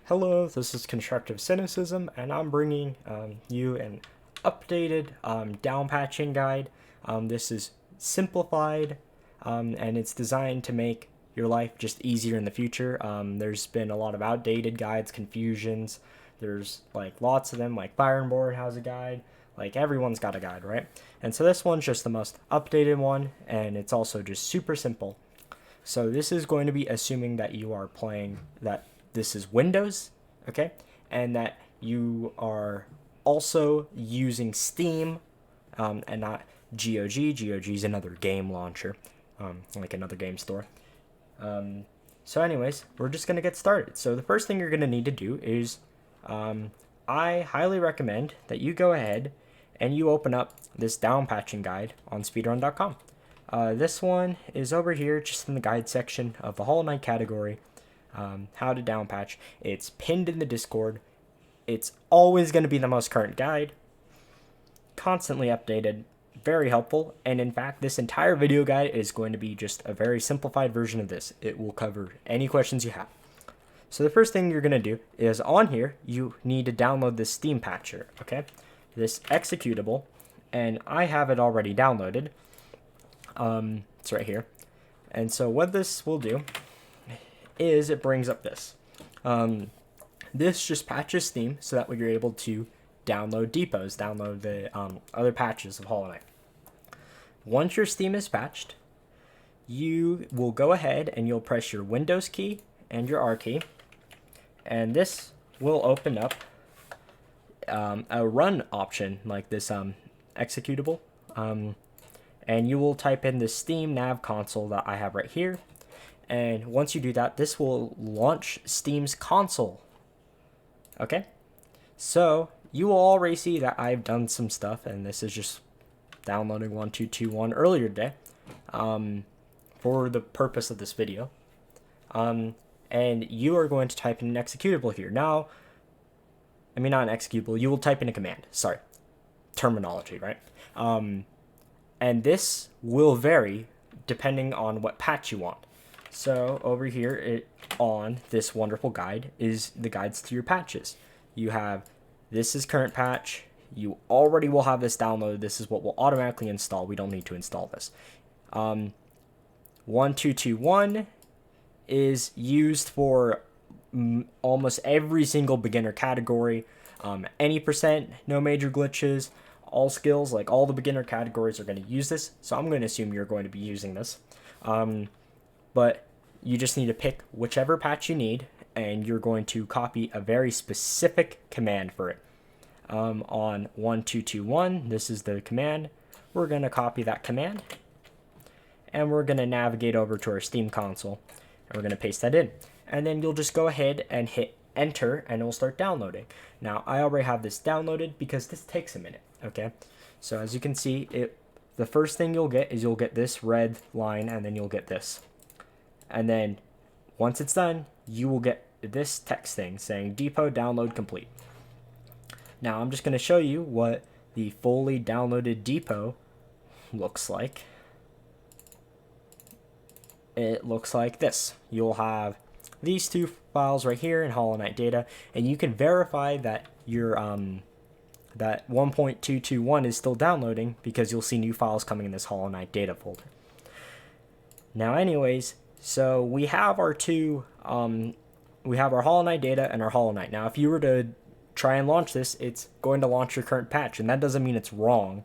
Hello, this is Constructive Cynicism, and I'm bringing you an updated downpatching guide. This is simplified, and it's designed to make your life just easier in the future. There's been a lot of outdated guides, confusions. There's like lots of them, like Fire and Board has a guide. Like everyone's got a guide, right? And so this one's just the most updated one, and it's also just super simple. So this is going to be assuming that you are playing that this is Windows, okay? And that you are also using Steam and not GOG. GOG is another game launcher, like another game store. So anyways, we're just going to get started. So the first thing you're going to need to do is I highly recommend that you go ahead and you open up this downpatching guide on speedrun.com. This one is over here just in the guide section of the Hollow Knight category. How to downpatch. It's pinned in the Discord. It's always going to be the most current guide. Constantly updated. Very helpful. And in fact, this entire video guide is going to be just a very simplified version of this. It will cover any questions you have. So the first thing you're going to do is on here, you need to download this Steam patcher, okay? This executable. And I have it already downloaded. It's right here. And so what this will do is it brings up this. This just patches Steam so that way you're able to download depots, download the other patches of Hollow Knight. Once your Steam is patched, you will go ahead and you'll press your Windows key and your R key, and this will open up a run option like this executable. And you will type in the Steam nav console that I have right here. And once you do that, this will launch Steam's console. Okay? So, you will already see that I've done some stuff, and this is just downloading 1221 earlier today for the purpose of this video. And you are going to type in an executable here. Now, I mean not an executable, you will type in a command. Sorry. Terminology, right? And this will vary depending on what patch you want. So over here on this wonderful guide is the guides to your patches. You have, this is current patch. You already will have this downloaded. This is what will automatically install. We don't need to install this. 1221 is used for almost every single beginner category. Any percent, no major glitches. All skills, like all the beginner categories are going to use this, so I'm going to assume you're going to be using this. But you just need to pick whichever patch you need, and you're going to copy a very specific command for it. On 1221, this is the command. We're going to copy that command, and we're going to navigate over to our Steam console, and we're going to paste that in. And then you'll just go ahead and hit enter, and it will start downloading. Now, I already have this downloaded because this takes a minute. Okay, so as you can see, the first thing you'll get is you'll get this red line, and then you'll get this. And then once it's done, you will get this text thing saying depot download complete. Now I'm just going to show you what the fully downloaded depot looks like. It looks like this. You'll have these two files right here in Hollow Knight data, and you can verify that your that 1.221 is still downloading because you'll see new files coming in this Hollow Knight data folder. Now anyways, so we have our two, we have our Hollow Knight data and our Hollow Knight. Now if you were to try and launch this, it's going to launch your current patch, and that doesn't mean it's wrong.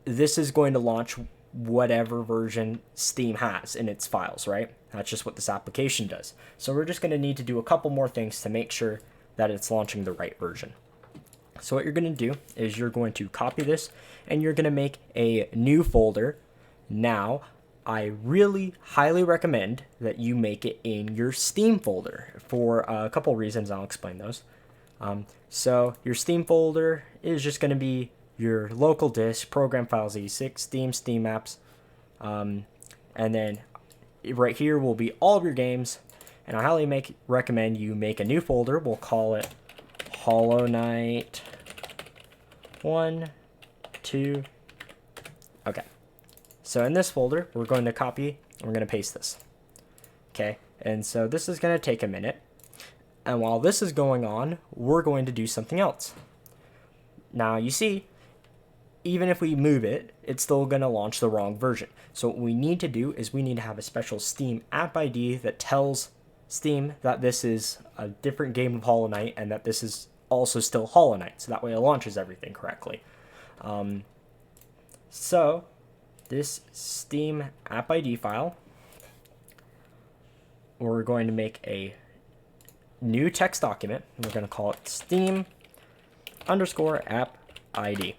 This is going to launch whatever version Steam has in its files, right? That's just what this application does. So we're just going to need to do a couple more things to make sure that it's launching the right version. So what you're going to do is you're going to copy this, and you're going to make a new folder. Now, I really highly recommend that you make it in your Steam folder for a couple reasons. I'll explain those. So your Steam folder is just going to be your local disk, program files, E6, Steam apps, and then right here will be all of your games. And I highly recommend you make a new folder. We'll call it Hollow Knight 1, 2. Okay. So in this folder, we're going to copy and we're going to paste this. Okay. And so this is going to take a minute. And while this is going on, we're going to do something else. Now you see, even if we move it, it's still going to launch the wrong version. So what we need to do is we need to have a special Steam app ID that tells Steam that this is a different game of Hollow Knight and that this is also still Hollow Knight. So that way it launches everything correctly. So this Steam app ID file, we're going to make a new text document. We're going to call it Steam _ app ID.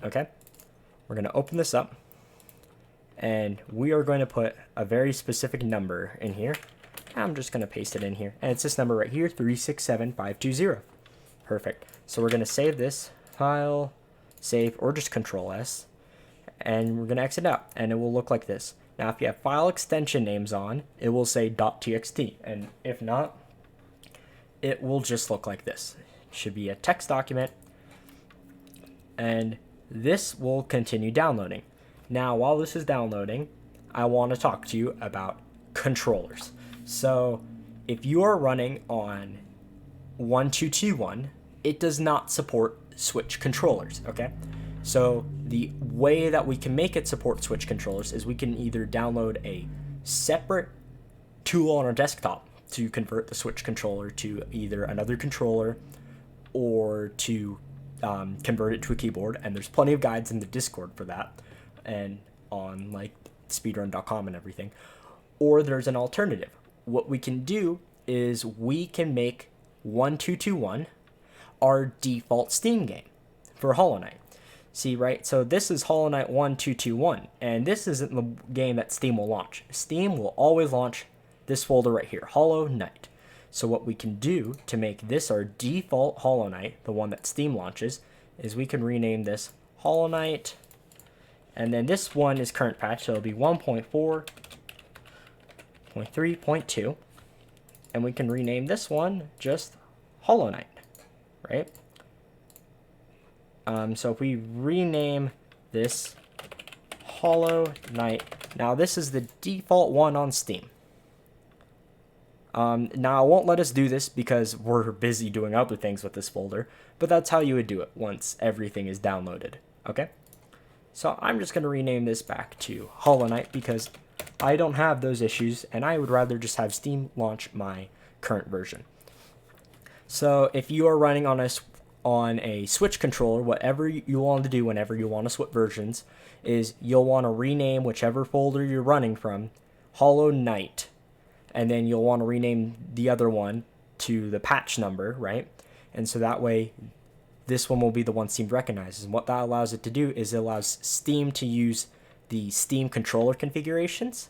Okay, we're going to open this up and we are going to put a very specific number in here. I'm just going to paste it in here, and it's this number right here, 367520. Perfect. So we're going to save this file, save, or just Control S, and we're going to exit out, and it will look like this. Now if you have file extension names on, it will say .txt, and if not, it will just look like this. It should be a text document, and this will continue downloading. Now while this is downloading, I want to talk to you about controllers. So if you are running on 1221, it does not support Switch controllers, okay? So the way that we can make it support Switch controllers is we can either download a separate tool on our desktop to convert the Switch controller to either another controller or to convert it to a keyboard, and there's plenty of guides in the Discord for that and on like speedrun.com and everything. Or there's an alternative. What we can do is we can make 1221 our default Steam game for Hollow Knight. See, right? So this is Hollow Knight 1221, and this isn't the game that Steam will launch. Steam will always launch this folder right here, Hollow Knight. So what we can do to make this our default Hollow Knight, the one that Steam launches, is we can rename this Hollow Knight, and then this one is current patch, so it'll be 1.4.3.2, and we can rename this one just Hollow Knight, right? So if we rename this Hollow Knight, now this is the default one on Steam. Now I won't let us do this because we're busy doing other things with this folder, but that's how you would do it once everything is downloaded, okay? So I'm just going to rename this back to Hollow Knight because I don't have those issues and I would rather just have Steam launch my current version. So if you are running on a Switch controller, whatever you want to do whenever you want to switch versions is you'll want to rename whichever folder you're running from Hollow Knight, and then you'll want to rename the other one to the patch number, right? And so that way this one will be the one Steam recognizes. And what that allows it to do is it allows Steam to use the Steam controller configurations,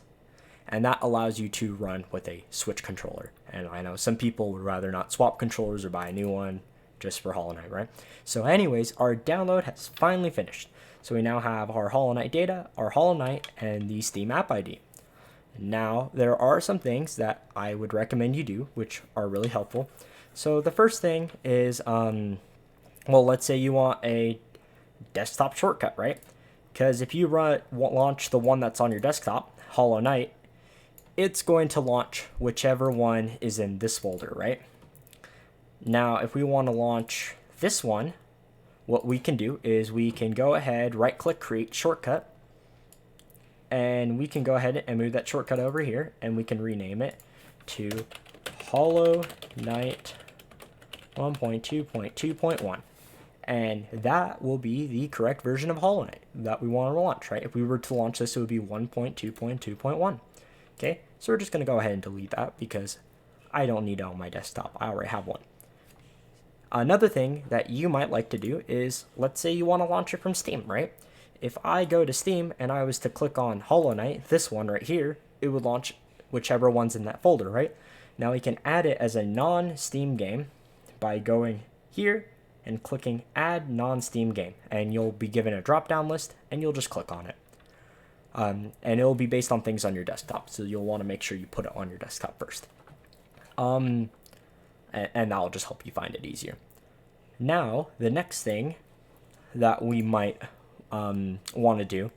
and that allows you to run with a Switch controller. And I know some people would rather not swap controllers or buy a new one just for Hollow Knight, right? So anyways, our download has finally finished. So we now have our Hollow Knight data, our Hollow Knight, and the Steam app ID. Now, there are some things that I would recommend you do, which are really helpful. So the first thing is, well, let's say you want a desktop shortcut, right? Because if you launch the one that's on your desktop, Hollow Knight, it's going to launch whichever one is in this folder, right? Now, if we want to launch this one, what we can do is we can go ahead, right-click, create shortcut, and we can go ahead and move that shortcut over here, and we can rename it to Hollow Knight 1.2.2.1. And that will be the correct version of Hollow Knight that we want to launch, right? If we were to launch this, it would be 1.2.2.1. Okay, so we're just going to go ahead and delete that because I don't need it on my desktop. I already have one. Another thing that you might like to do is, let's say you want to launch it from Steam, right? If I go to Steam and I was to click on Hollow Knight, this one right here, it would launch whichever one's in that folder, right? Now we can add it as a non-Steam game by going here and clicking Add Non-Steam Game, and you'll be given a drop-down list, and you'll just click on it. And it'll be based on things on your desktop, so you'll want to make sure you put it on your desktop first. And that'll just help you find it easier. Now, the next thing that we might want to do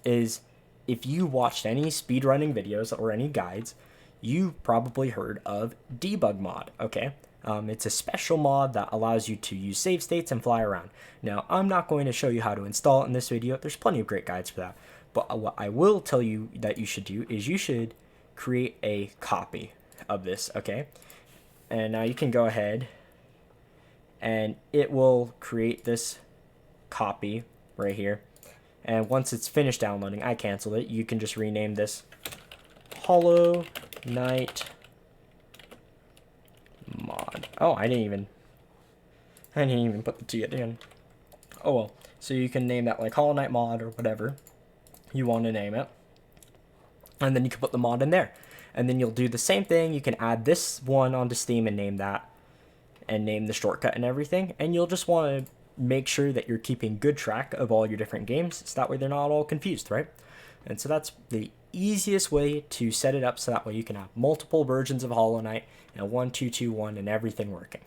is, if you watched any speedrunning videos or any guides, you probably heard of Debug mod, okay? It's a special mod that allows you to use save states and fly around. Now, I'm not going to show you how to install it in this video. There's plenty of great guides for that. But what I will tell you that you should do is you should create a copy of this, okay? And now you can go ahead and it will create this copy right here. And once it's finished downloading, I canceled it. You can just rename this Hollow Knight mod. Oh, I didn't even put the T at the end. Oh well. So you can name that like Hollow Knight mod or whatever you want to name it. And then you can put the mod in there. And then you'll do the same thing. You can add this one onto Steam and name that. And name the shortcut and everything. And you'll just want to make sure that you're keeping good track of all your different games. So that way they're not all confused, right? And so that's the easiest way to set it up so that way you can have multiple versions of Hollow Knight and 1, 2, 2, 1 and everything working.